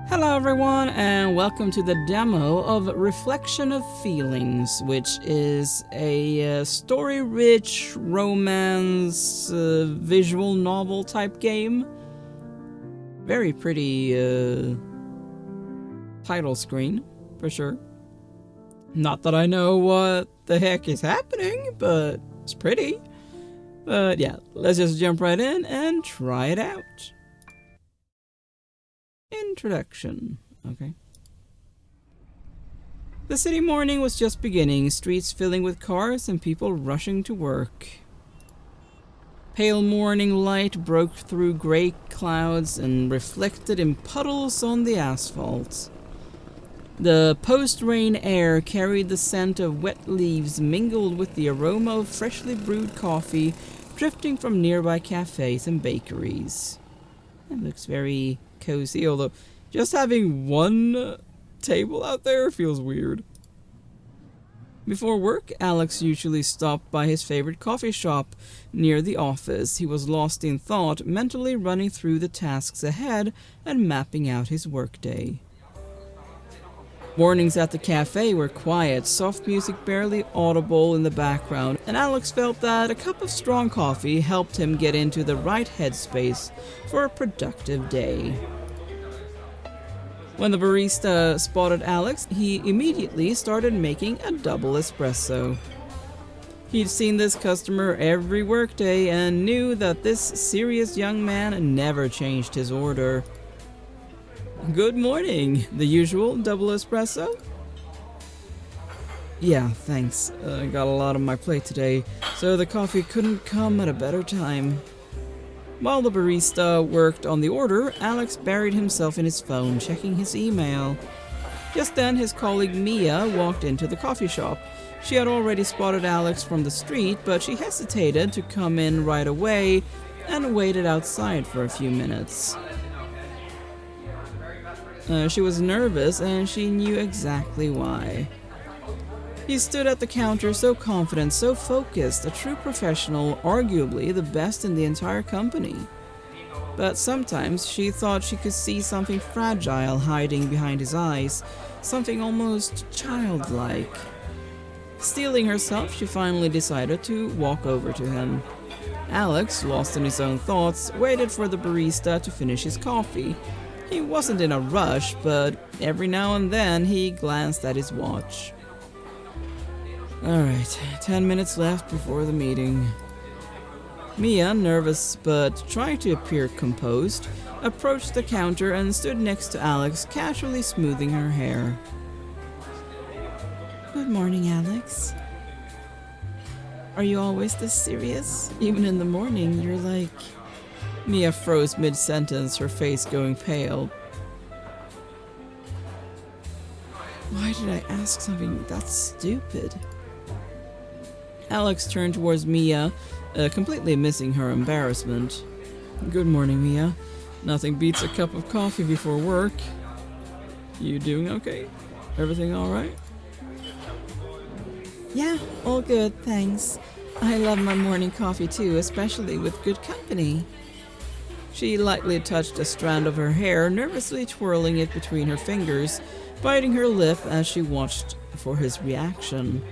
Hello everyone, and welcome to the demo of Reflection of Feelings, which is a story-rich romance visual novel type game. Very pretty title screen, for sure. Not that I know what the heck is happening, but it's pretty. But yeah, let's just jump right in and try it out. Introduction. Okay. The city morning was just beginning, streets filling with cars and people rushing to work. Pale morning light broke through gray clouds and reflected in puddles on the asphalt. The post-rain air carried the scent of wet leaves mingled with the aroma of freshly brewed coffee drifting from nearby cafes and bakeries. It looks very cozy, although just having one table out there feels weird. Before work, Alex usually stopped by his favorite coffee shop near the office. He was lost in thought, mentally running through the tasks ahead and mapping out his workday. Mornings at the cafe were quiet, soft music barely audible in the background, and Alex felt that a cup of strong coffee helped him get into the right headspace for a productive day. When the barista spotted Alex, he immediately started making a double espresso. He'd seen this customer every workday and knew that this serious young man never changed his order. Good morning. The usual double espresso? Yeah, thanks. I got a lot on my plate today, so the coffee couldn't come at a better time. While the barista worked on the order, Alex buried himself in his phone, checking his email. Just then, his colleague Mia walked into the coffee shop. She had already spotted Alex from the street, but she hesitated to come in right away and waited outside for a few minutes. She was nervous, and she knew exactly why. He stood at the counter so confident, so focused, a true professional, arguably the best in the entire company. But sometimes she thought she could see something fragile hiding behind his eyes, something almost childlike. Steeling herself, she finally decided to walk over to him. Alex, lost in his own thoughts, waited for the barista to finish his coffee. He wasn't in a rush, but every now and then he glanced at his watch. Alright, 10 minutes left before the meeting. Mia, nervous but trying to appear composed, approached the counter and stood next to Alex, casually smoothing her hair. Good morning, Alex. Are you always this serious? Even in the morning, you're like... Mia froze mid-sentence, her face going pale. Why did I ask something that stupid? Alex turned towards Mia, completely missing her embarrassment. Good morning, Mia. Nothing beats a cup of coffee before work. You doing okay? Everything alright? Yeah, all good, thanks. I love my morning coffee too, especially with good company. She lightly touched a strand of her hair, nervously twirling it between her fingers, biting her lip as she watched for his reaction.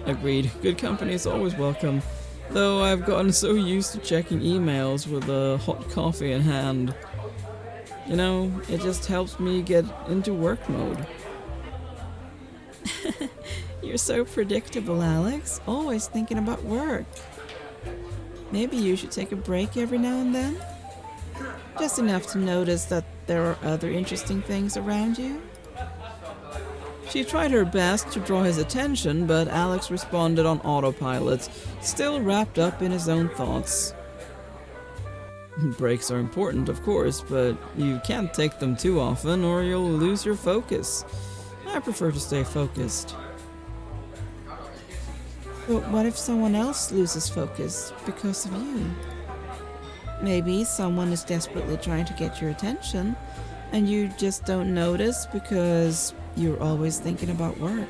Agreed, good company is always welcome, though I've gotten so used to checking emails with a hot coffee in hand. You know, it just helps me get into work mode. You're so predictable, Alex, always thinking about work. Maybe you should take a break every now and then? Just enough to notice that there are other interesting things around you. She tried her best to draw his attention, but Alex responded on autopilot, still wrapped up in his own thoughts. Breaks are important, of course, but you can't take them too often or you'll lose your focus. I prefer to stay focused. But what if someone else loses focus because of you? Maybe someone is desperately trying to get your attention, and you just don't notice because you're always thinking about work.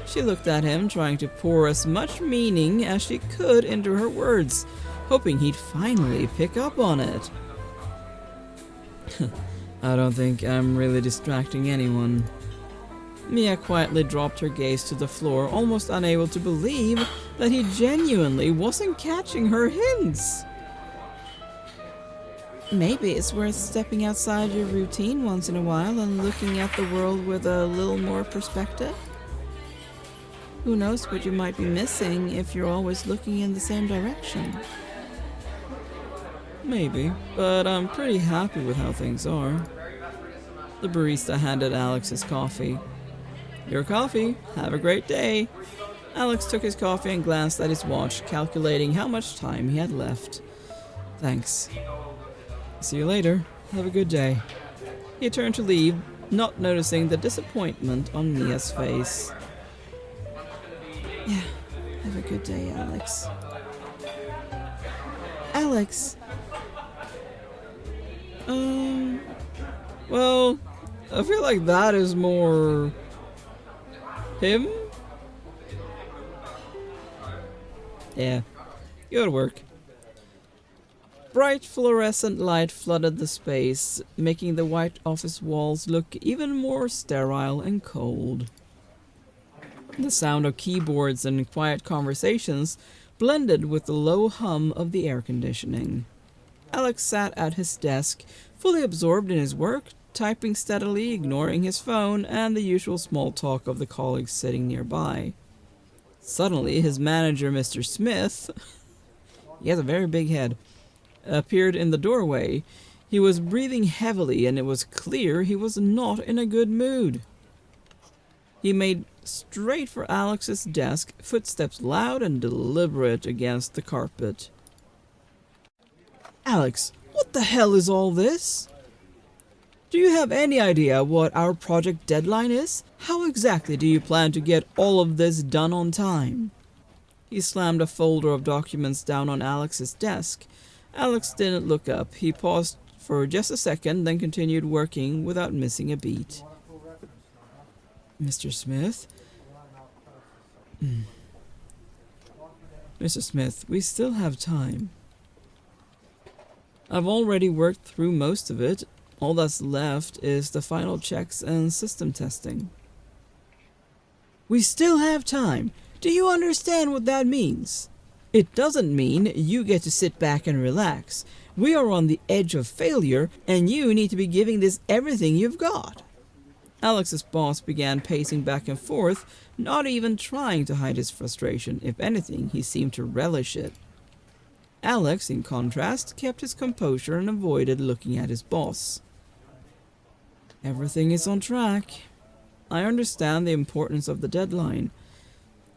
She looked at him, trying to pour as much meaning as she could into her words, hoping he'd finally pick up on it. I don't think I'm really distracting anyone. Mia quietly dropped her gaze to the floor, almost unable to believe that he genuinely wasn't catching her hints. Maybe it's worth stepping outside your routine once in a while and looking at the world with a little more perspective. Who knows what you might be missing if you're always looking in the same direction. Maybe, but I'm pretty happy with how things are. The barista handed Alex his coffee. Your coffee. Have a great day. Alex took his coffee and glanced at his watch, calculating how much time he had left. Thanks. See you later. Have a good day. He turned to leave, not noticing the disappointment on Mia's face. Yeah, have a good day, Alex. Alex! Well, I feel like that is more him? Yeah, good work. Bright fluorescent light flooded the space, making the white office walls look even more sterile and cold. The sound of keyboards and quiet conversations blended with the low hum of the air conditioning. Alex sat at his desk, fully absorbed in his work, typing steadily, ignoring his phone and the usual small talk of the colleagues sitting nearby. Suddenly, his manager, Mr. Smith, he has a very big head, appeared in the doorway. He was breathing heavily, and it was clear he was not in a good mood. He made straight for Alex's desk, footsteps loud and deliberate against the carpet. Alex, what the hell is all this? Do you have any idea what our project deadline is? How exactly do you plan to get all of this done on time? He slammed a folder of documents down on Alex's desk. Alex didn't look up. He paused for just a second, then continued working without missing a beat. Mr. Smith? Mr. Smith, we still have time. I've already worked through most of it. All that's left is the final checks and system testing. We still have time. Do you understand what that means? It doesn't mean you get to sit back and relax. We are on the edge of failure, and you need to be giving this everything you've got. Alex's boss began pacing back and forth, not even trying to hide his frustration. If anything, he seemed to relish it. Alex, in contrast, kept his composure and avoided looking at his boss. Everything is on track. I understand the importance of the deadline.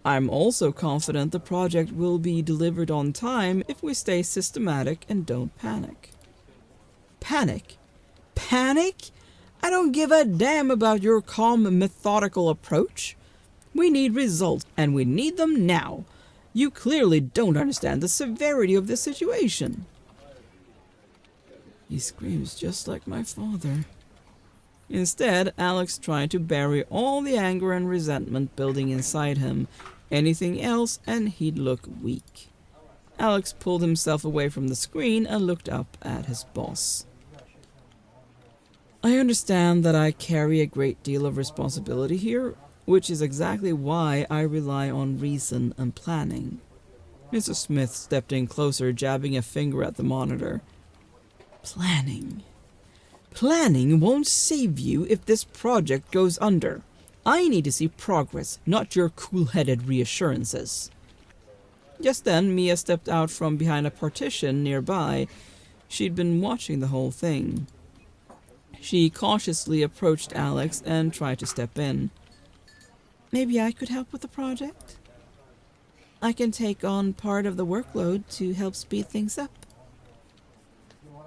I'm also confident the project will be delivered on time if we stay systematic and don't panic. Panic? Panic? I don't give a damn about your calm, methodical approach. We need results, and we need them now. You clearly don't understand the severity of this situation. He screams just like my father. Instead, Alex tried to bury all the anger and resentment building inside him. Anything else, and he'd look weak. Alex pulled himself away from the screen and looked up at his boss. I understand that I carry a great deal of responsibility here, which is exactly why I rely on reason and planning. Mr. Smith stepped in closer, jabbing a finger at the monitor. Planning. Planning won't save you if this project goes under. I need to see progress, not your cool-headed reassurances. Just then, Mia stepped out from behind a partition nearby. She'd been watching the whole thing. She cautiously approached Alex and tried to step in. Maybe I could help with the project? I can take on part of the workload to help speed things up.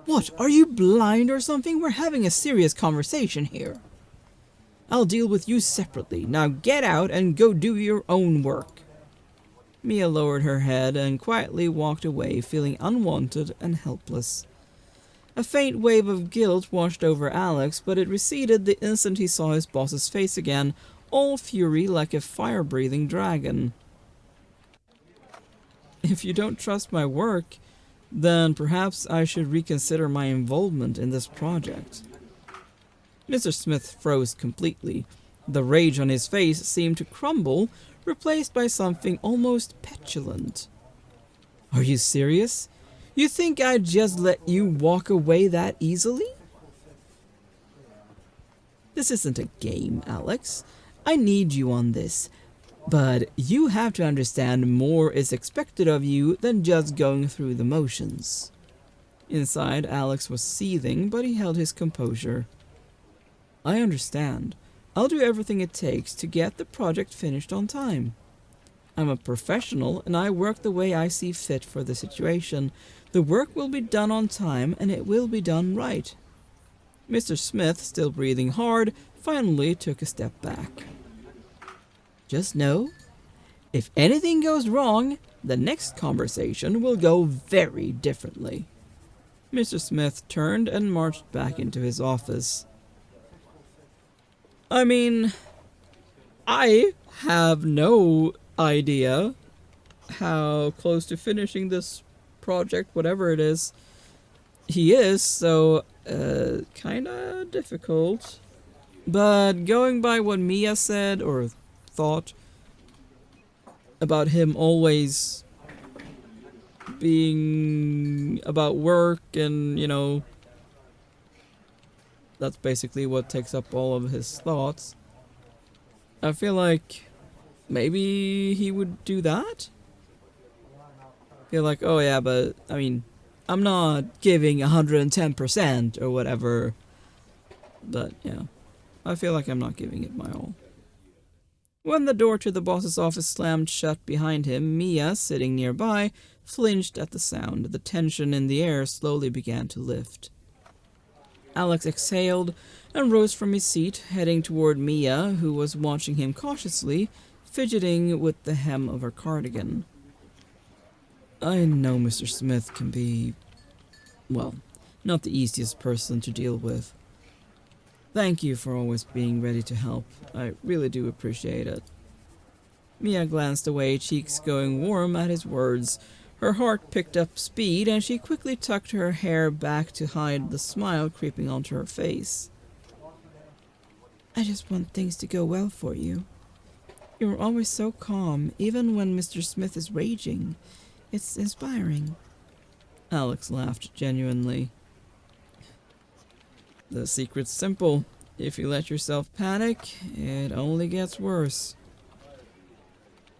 What, are you blind or something? We're having a serious conversation here. I'll deal with you separately. Now get out and go do your own work. Mia lowered her head and quietly walked away, feeling unwanted and helpless. A faint wave of guilt washed over Alex, but it receded the instant he saw his boss's face again, all fury like a fire-breathing dragon. If you don't trust my work, then perhaps I should reconsider my involvement in this project. Mr. Smith froze completely. The rage on his face seemed to crumble, replaced by something almost petulant. Are you serious? You think I'd just let you walk away that easily? This isn't a game, Alex. I need you on this. But you have to understand more is expected of you than just going through the motions. Inside, Alex was seething, but he held his composure. I understand. I'll do everything it takes to get the project finished on time. I'm a professional and I work the way I see fit for the situation. The work will be done on time and it will be done right. Mr. Smith, still breathing hard, finally took a step back. Just know, if anything goes wrong, the next conversation will go very differently. Mr. Smith turned and marched back into his office. I mean, I have no idea how close to finishing this project, whatever it is, he is, so kinda difficult. But going by what Mia said or thought about him always being about work and, you know, that's basically what takes up all of his thoughts. I feel like maybe he would do that? Feel like, oh yeah, but I mean, I'm not giving 110% or whatever. But yeah, I feel like I'm not giving it my all. When the door to the boss's office slammed shut behind him, Mia, sitting nearby, flinched at the sound. The tension in the air slowly began to lift. Alex exhaled and rose from his seat, heading toward Mia, who was watching him cautiously, fidgeting with the hem of her cardigan. I know Mr. Smith can be, well, not the easiest person to deal with. Thank you for always being ready to help. I really do appreciate it. Mia glanced away, cheeks going warm at his words. Her heart picked up speed, and she quickly tucked her hair back to hide the smile creeping onto her face. I just want things to go well for you. You're always so calm, even when Mr. Smith is raging. It's inspiring. Alex laughed genuinely. The secret's simple. If you let yourself panic, it only gets worse.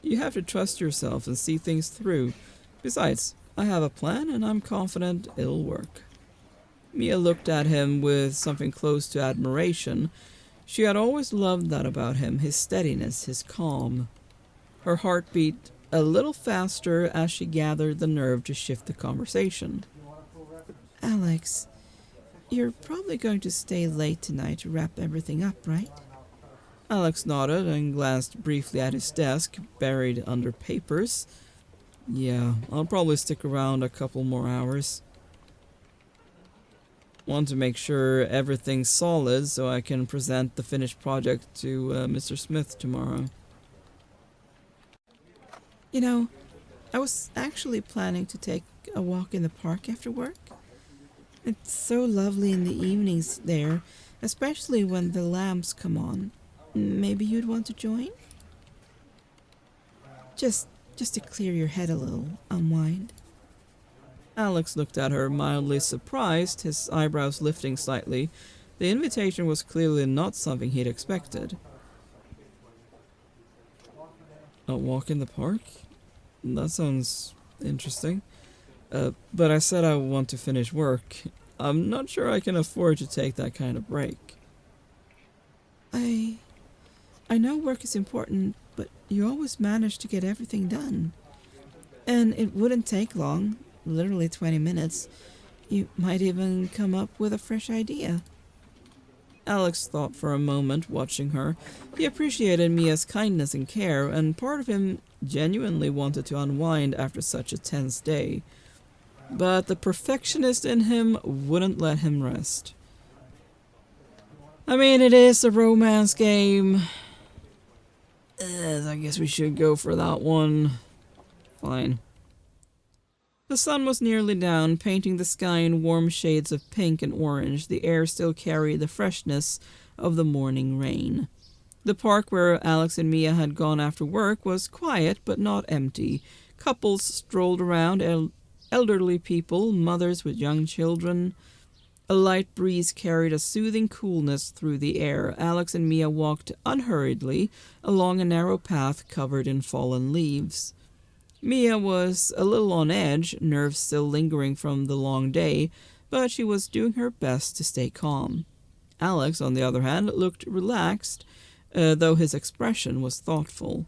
You have to trust yourself and see things through. Besides, I have a plan and I'm confident it'll work. Mia looked at him with something close to admiration. She had always loved that about him, his steadiness, his calm. Her heart beat a little faster as she gathered the nerve to shift the conversation. Alex, you're probably going to stay late tonight to wrap everything up, right? Alex nodded and glanced briefly at his desk, buried under papers. Yeah, I'll probably stick around a couple more hours. Want to make sure everything's solid so I can present the finished project to Mr. Smith tomorrow. You know, I was actually planning to take a walk in the park after work. It's so lovely in the evenings there, especially when the lamps come on. Maybe you'd want to join? Just to clear your head a little, unwind. Alex looked at her, mildly surprised, his eyebrows lifting slightly. The invitation was clearly not something he'd expected. A walk in the park? That sounds interesting. But I said I want to finish work. I'm not sure I can afford to take that kind of break. I know work is important, but you always manage to get everything done. And it wouldn't take long, literally 20 minutes. You might even come up with a fresh idea. Alex thought for a moment, watching her. He appreciated Mia's kindness and care, and part of him genuinely wanted to unwind after such a tense day. But the perfectionist in him wouldn't let him rest. I mean, it is a romance game. I guess we should go for that one. Fine. The sun was nearly down, painting the sky in warm shades of pink and orange. The air still carried the freshness of the morning rain. The park where Alex and Mia had gone after work was quiet but not empty. Couples strolled around, elderly people, mothers with young children. A light breeze carried a soothing coolness through the air. Alex and Mia walked unhurriedly along a narrow path covered in fallen leaves. Mia was a little on edge, nerves still lingering from the long day, but she was doing her best to stay calm. Alex, on the other hand, looked relaxed, though his expression was thoughtful.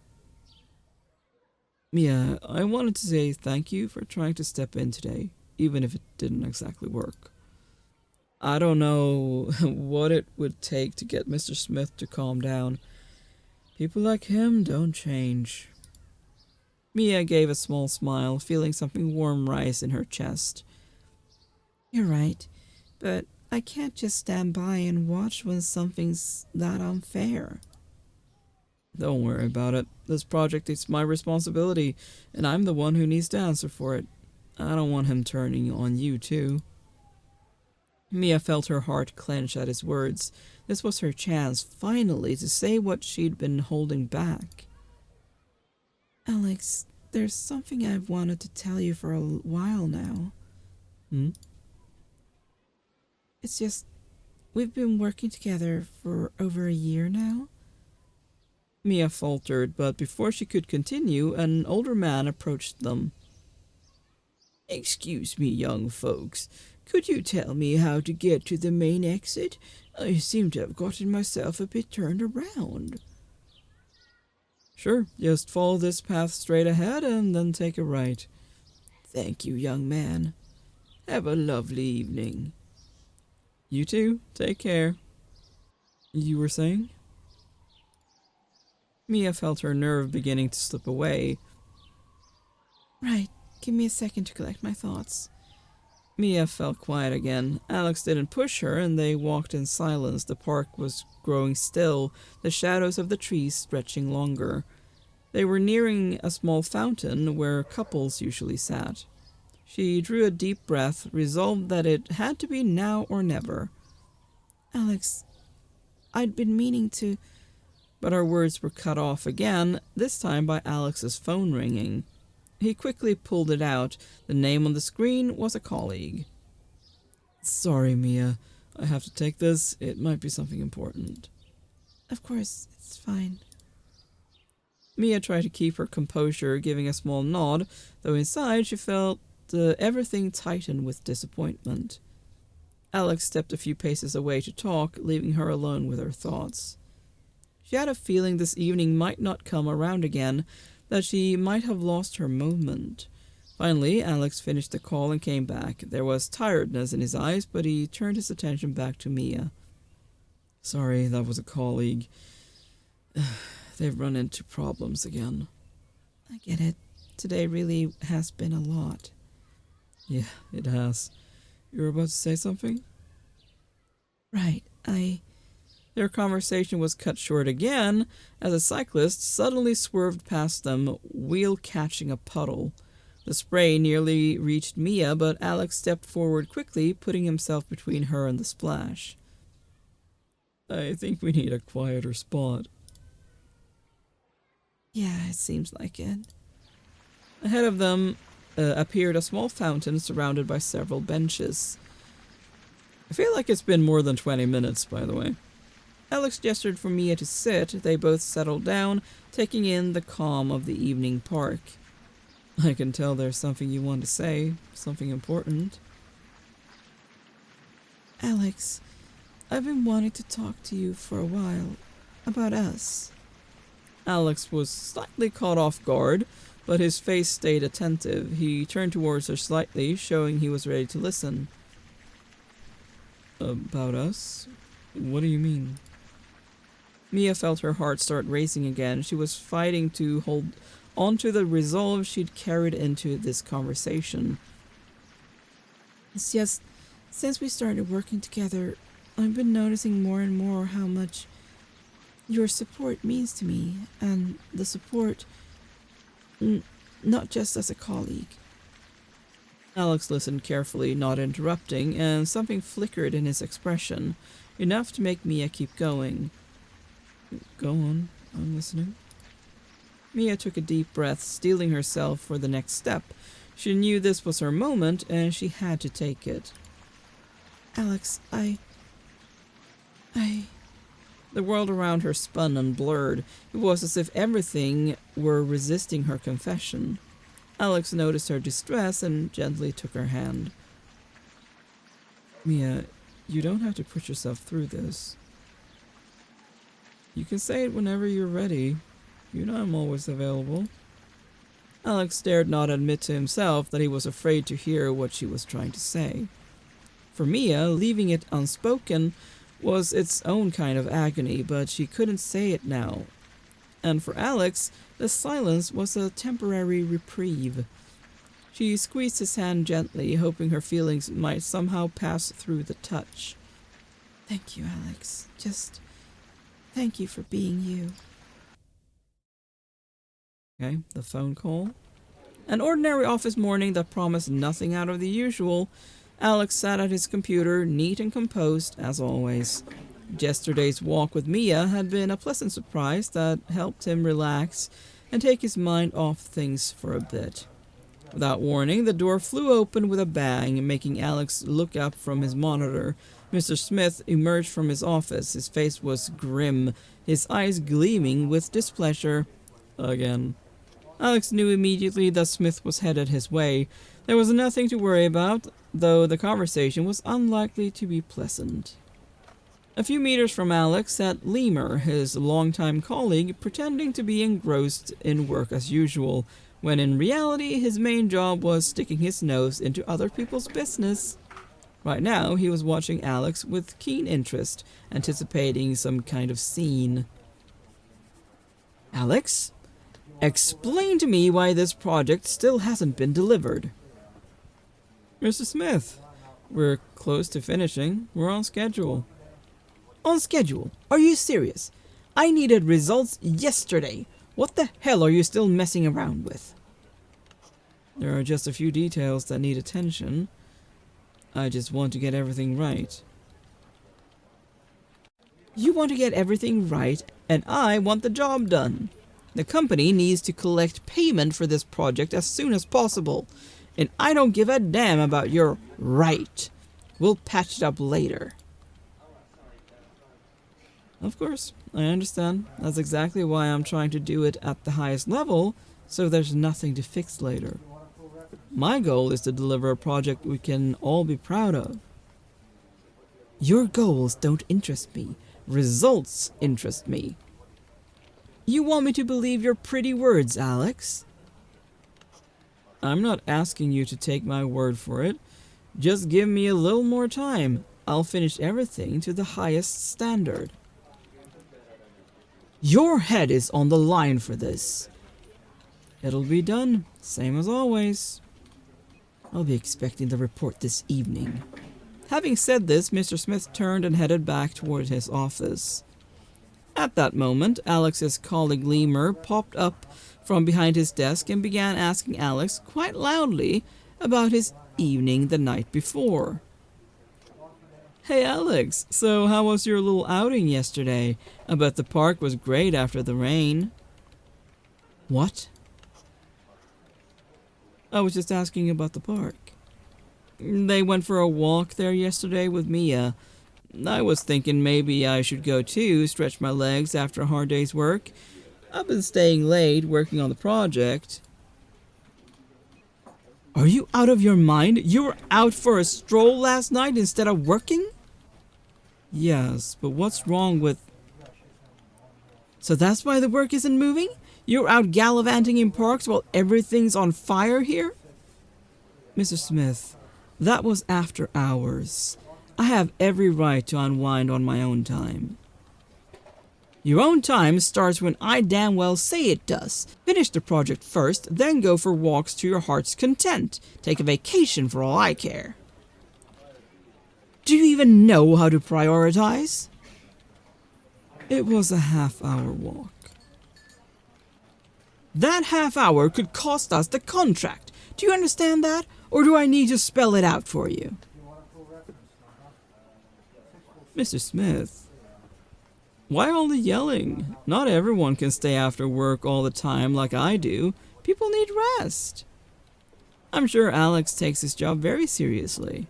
Mia, I wanted to say thank you for trying to step in today, even if it didn't exactly work. I don't know what it would take to get Mr. Smith to calm down. People like him don't change. Mia gave a small smile, feeling something warm rise in her chest. You're right, but I can't just stand by and watch when something's that unfair. Don't worry about it. This project is my responsibility, and I'm the one who needs to answer for it. I don't want him turning on you, too. Mia felt her heart clench at his words. This was her chance, finally, to say what she'd been holding back. Alex, there's something I've wanted to tell you for a while now. It's just, we've been working together for over a year now. Mia faltered, but before she could continue, an older man approached them. Excuse me, young folks. Could you tell me how to get to the main exit? I seem to have gotten myself a bit turned around. Sure, just follow this path straight ahead and then take a right. Thank you, young man. Have a lovely evening. You too. Take care. You were saying? Mia felt her nerve beginning to slip away. Right. Give me a second to collect my thoughts. Mia felt quiet again. Alex didn't push her, and they walked in silence. The park was growing still, the shadows of the trees stretching longer. They were nearing a small fountain where couples usually sat. She drew a deep breath, resolved that it had to be now or never. Alex, I'd been meaning to... But her words were cut off again, this time by Alex's phone ringing. He quickly pulled it out. The name on the screen was a colleague. Sorry, Mia. I have to take this. It might be something important. Of course, it's fine. Mia tried to keep her composure, giving a small nod, though inside she felt everything tighten with disappointment. Alex stepped a few paces away to talk, leaving her alone with her thoughts. She had a feeling this evening might not come around again, that she might have lost her moment. Finally, Alex finished the call and came back. There was tiredness in his eyes, but he turned his attention back to Mia. Sorry, that was a colleague. They've run into problems again. I get it. Today really has been a lot. Yeah, it has. You were about to say something? Right, Their conversation was cut short again as a cyclist suddenly swerved past them, wheel catching a puddle. The spray nearly reached Mia, but Alex stepped forward quickly, putting himself between her and the splash. I think we need a quieter spot. Yeah, it seems like it. Ahead of them appeared a small fountain surrounded by several benches. I feel like it's been more than 20 minutes, by the way. Alex gestured for Mia to sit. They both settled down, taking in the calm of the evening park. I can tell there's something you want to say, something important. Alex, I've been wanting to talk to you for a while, about us. Alex was slightly caught off guard, but his face stayed attentive. He turned towards her slightly, showing he was ready to listen. About us? What do you mean? Mia felt her heart start racing again. She was fighting to hold on to the resolve she'd carried into this conversation. It's just, since we started working together, I've been noticing more and more how much your support means to me, and the support, not just as a colleague. Alex listened carefully, not interrupting, and something flickered in his expression, enough to make Mia keep going. Go on, I'm listening. Mia took a deep breath, steeling herself for the next step. She knew this was her moment, and she had to take it. Alex, I... The world around her spun and blurred. It was as if everything were resisting her confession. Alex noticed her distress and gently took her hand. Mia, you don't have to put yourself through this. You can say it whenever you're ready. You know I'm always available. Alex dared not admit to himself that he was afraid to hear what she was trying to say. For Mia, leaving it unspoken was its own kind of agony, but she couldn't say it now. And for Alex, the silence was a temporary reprieve. She squeezed his hand gently, hoping her feelings might somehow pass through the touch. Thank you, Alex. Just thank you for being you. Okay, the phone call. An ordinary office morning that promised nothing out of the usual. Alex sat at his computer, neat and composed, as always. Yesterday's walk with Mia had been a pleasant surprise that helped him relax and take his mind off things for a bit. Without warning, the door flew open with a bang, making Alex look up from his monitor. Mr. Smith emerged from his office. His face was grim, his eyes gleaming with displeasure. Again. Alex knew immediately that Smith was headed his way. There was nothing to worry about, though the conversation was unlikely to be pleasant. A few meters from Alex sat Lemur, his longtime colleague, pretending to be engrossed in work as usual, when in reality his main job was sticking his nose into other people's business. Right now he was watching Alex with keen interest, anticipating some kind of scene. Alex? Explain to me why this project still hasn't been delivered. Mr. Smith, we're close to finishing. We're on schedule. On schedule? Are you serious? I needed results yesterday. What the hell are you still messing around with? There are just a few details that need attention. I just want to get everything right. You want to get everything right, and I want the job done. The company needs to collect payment for this project as soon as possible, and I don't give a damn about your right. We'll patch it up later. Of course, I understand. That's exactly why I'm trying to do it at the highest level, so there's nothing to fix later. My goal is to deliver a project we can all be proud of. Your goals don't interest me. Results interest me. You want me to believe your pretty words, Alex? I'm not asking you to take my word for it. Just give me a little more time. I'll finish everything to the highest standard. Your head is on the line for this. It'll be done, same as always. I'll be expecting the report this evening. Having said this, Mr. Smith turned and headed back toward his office. At that moment, Alex's colleague Lemur popped up from behind his desk and began asking Alex quite loudly about his evening the night before. Hey Alex, so how was your little outing yesterday? I bet the park was great after the rain. What? I was just asking about the park. They went for a walk there yesterday with Mia. I was thinking maybe I should go too, stretch my legs after a hard day's work. I've been staying late working on the project. Are you out of your mind? You were out for a stroll last night instead of working? Yes, but what's wrong with... So that's why the work isn't moving? You're out gallivanting in parks while everything's on fire here? Mr. Smith, that was after hours. I have every right to unwind on my own time. Your own time starts when I damn well say it does. Finish the project first, then go for walks to your heart's content. Take a vacation for all I care. Do you even know how to prioritize? It was a half-hour walk. That half hour could cost us the contract. Do you understand that? or do I need to spell it out for you? Mr. Smith, why all the yelling? Not everyone can stay after work all the time like I do. People need rest. I'm sure Alex takes his job very seriously.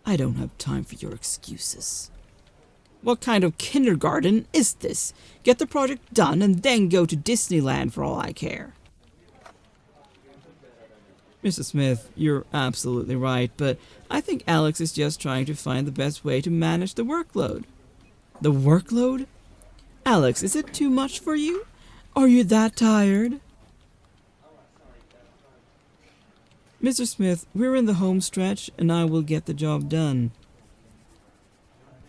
I don't have time for your excuses. What kind of kindergarten is this? Get the project done and then go to Disneyland for all I care. Mr. Smith, you're absolutely right, but I think Alex is just trying to find the best way to manage the workload. The workload? Alex, is it too much for you? Are you that tired? Mr. Smith, we're in the home stretch and I will get the job done.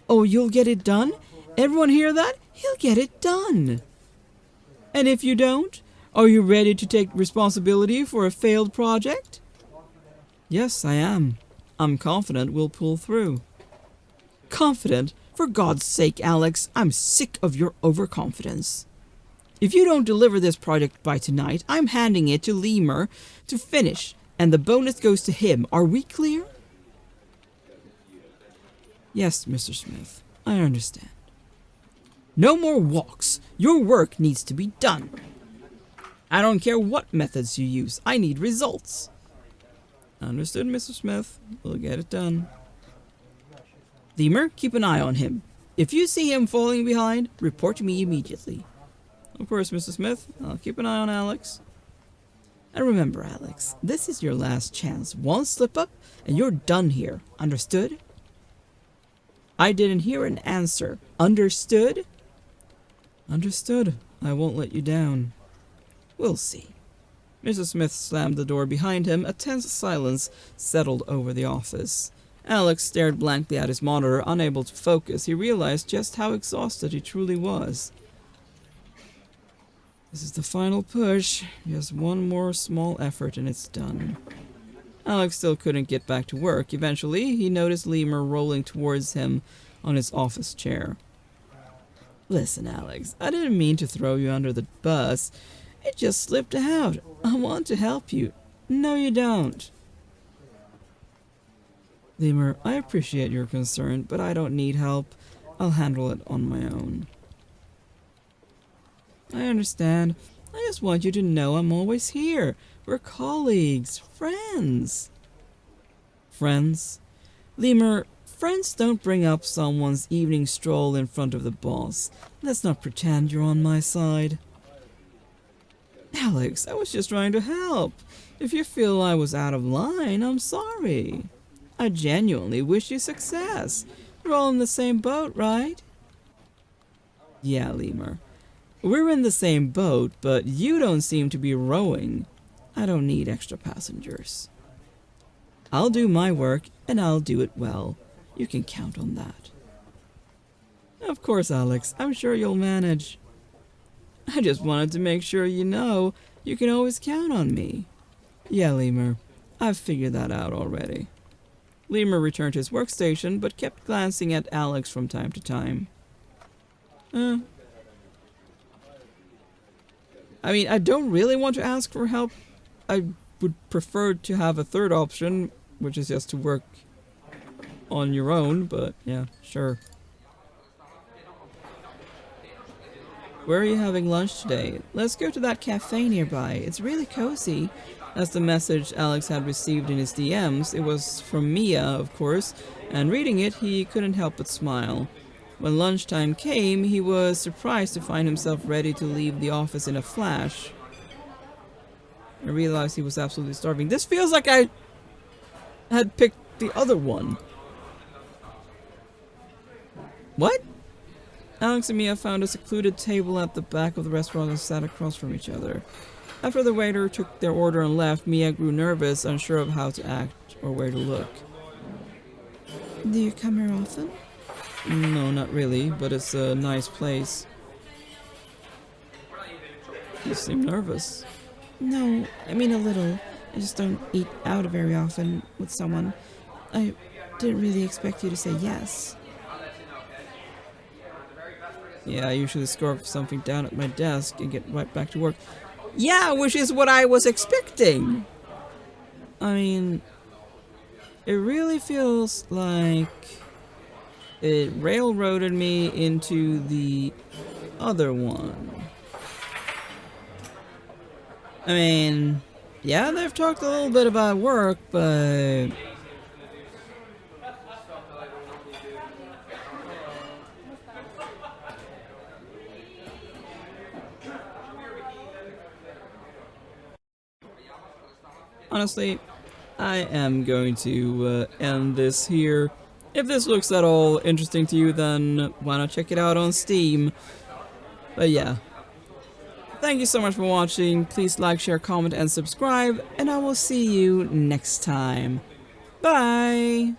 Oh, you'll get it done? Everyone hear that? He'll get it done. And if you don't, are you ready to take responsibility for a failed project? Yes, I am. I'm confident we'll pull through. Confident? For God's sake, Alex, I'm sick of your overconfidence. If you don't deliver this project by tonight, I'm handing it to Lemur to finish, and the bonus goes to him. Are we clear? Yes, Mr. Smith, I understand. No more walks. Your work needs to be done. I don't care what methods you use. I need results. Understood, Mr. Smith. We'll get it done. Lemur, keep an eye on him. If you see him falling behind, report to me immediately. Of course, Mr. Smith. I'll keep an eye on Alex. And remember, Alex, this is your last chance. One slip up, and you're done here. Understood? I didn't hear an answer. Understood? Understood. I won't let you down. We'll see. Mr. Smith slammed the door behind him. A tense silence settled over the office. Alex stared blankly at his monitor, unable to focus. He realized just how exhausted he truly was. This is the final push. Just one more small effort and it's done. Alex still couldn't get back to work. Eventually, he noticed Lemur rolling towards him on his office chair. Listen, Alex, I didn't mean to throw you under the bus. It just slipped out. I want to help you. No, you don't. Lemur, I appreciate your concern, but I don't need help. I'll handle it on my own. I understand. I just want you to know I'm always here. We're colleagues, friends. Friends? Lemur, friends don't bring up someone's evening stroll in front of the boss. Let's not pretend you're on my side. Alex, I was just trying to help. If you feel I was out of line, I'm sorry. I genuinely wish you success. We're all in the same boat, right? Yeah, Lemur. We're in the same boat, but you don't seem to be rowing. I don't need extra passengers. I'll do my work, and I'll do it well. You can count on that. Of course, Alex. I'm sure you'll manage. I just wanted to make sure you know you can always count on me. Yeah, Lemur. I've figured that out already. Lemur returned to his workstation, but kept glancing at Alex from time to time. I mean, I don't really want to ask for help. I would prefer to have a third option, which is just to work on your own, but yeah, sure. Where are you having lunch today? Let's go to that cafe nearby. It's really cozy. That's the message Alex had received in his DMs. It was from Mia, of course, and reading it, he couldn't help but smile. When lunchtime came, he was surprised to find himself ready to leave the office in a flash. I realized he was absolutely starving. This feels like I had picked the other one. What? Alex and Mia found a secluded table at the back of the restaurant and sat across from each other. After the waiter took their order and left, Mia grew nervous, unsure of how to act or where to look. Do you come here often? No, not really, but it's a nice place. You seem nervous. No, I mean a little. I just don't eat out very often with someone. I didn't really expect you to say yes. Yeah, I usually scarf something down at my desk and get right back to work. Yeah, which is what I was expecting. I mean, it really feels like it railroaded me into the other one. I mean, yeah, they've talked a little bit about work, but honestly, I am going to end this here. If this looks at all interesting to you, then why not check it out on Steam? But yeah. Thank you so much for watching. Please like, share, comment, and subscribe, and I will see you next time. Bye!